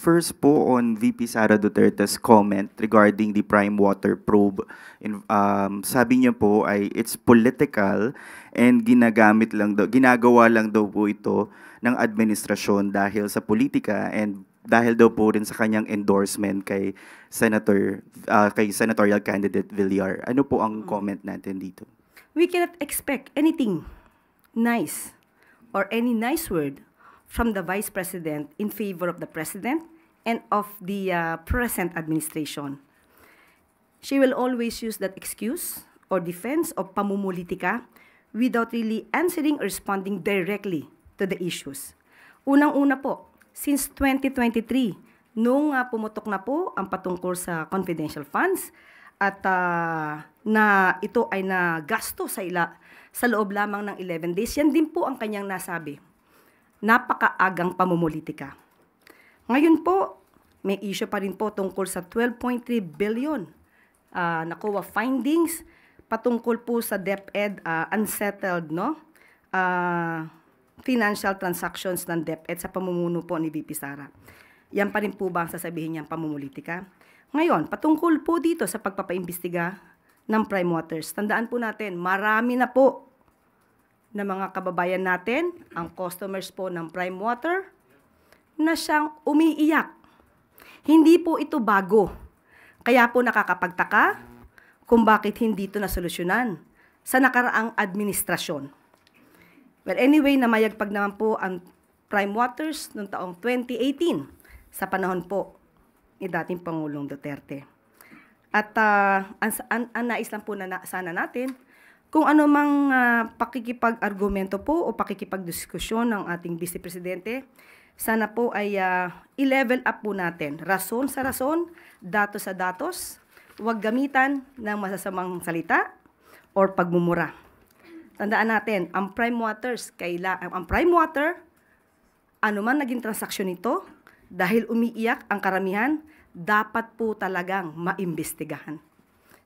first po on VP Sara Duterte's comment regarding the Prime Water probe. Sabi niya po ay it's political and ginagawa lang daw po ito ng administrasyon dahil sa politika and dahil daw po rin sa kanyang endorsement kay senatorial candidate Villar. Ano po ang comment natin dito? We cannot expect anything nice or any nice word from the Vice President in favor of the President and of the present administration. She will always use that excuse or defense of pamumulitika without really answering or responding directly to the issues. Unang-una po, since 2023, nung pumutok na po ang patungkol sa confidential funds at na ito ay nagasto sa loob lamang ng 11 days, yan din po ang kanyang nasabi. Napakaagang pamumulitika. Ngayon po, may issue pa rin po tungkol sa 12.3 billion nakuha findings patungkol po sa DepEd unsettled financial transactions ng DepEd sa pamumuno po ni VP Sara. Yan pa rin po ba ang sasabihin niyang pamumulitika? Ngayon, patungkol po dito sa pagpapaimbestiga ng Prime Waters, tandaan po natin, marami na po na mga kababayan natin, ang customers po ng Prime Water, na siyang umiiyak. Hindi po ito bago. Kaya po nakakapagtaka kung bakit hindi ito nasolusyonan sa nakaraang administrasyon. Well, anyway, namayagpag naman po ang Prime Waters noong taong 2018 sa panahon po ni dating Pangulong Duterte. At ang nais lang po sana natin, kung ano mang pakikipag-argumento po o pakikipag-diskusyon ng ating Vice Presidente, sana po ay i-level up po natin. Rason sa rason, datos sa datos, huwag gamitan ng masasamang salita or pagmumura. Tandaan natin, ang Prime Water, ano man naging transaksyon nito, dahil umiiyak ang karamihan, dapat po talagang maimbestigahan.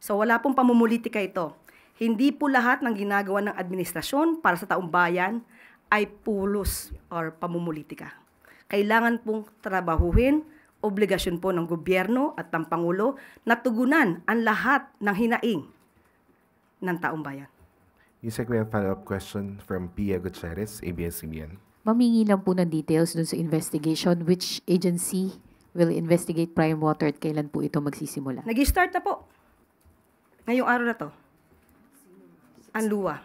So wala pong pamumulitika ito. Hindi po lahat ng ginagawa ng administrasyon para sa taong bayan ay pulos or pamumulitika. Kailangan pong trabahuhin, obligasyon po ng gobyerno at ng Pangulo na tugunan ang lahat ng hinaing ng taong bayan. Yusek, we have a follow-up question from Pia Gutierrez, ABS-CBN. Mamingi lang po ng details dun sa investigation. Which agency will investigate Prime Water at kailan po ito magsisimula? Nag-start na po. Ngayong araw na to. Ang luwa.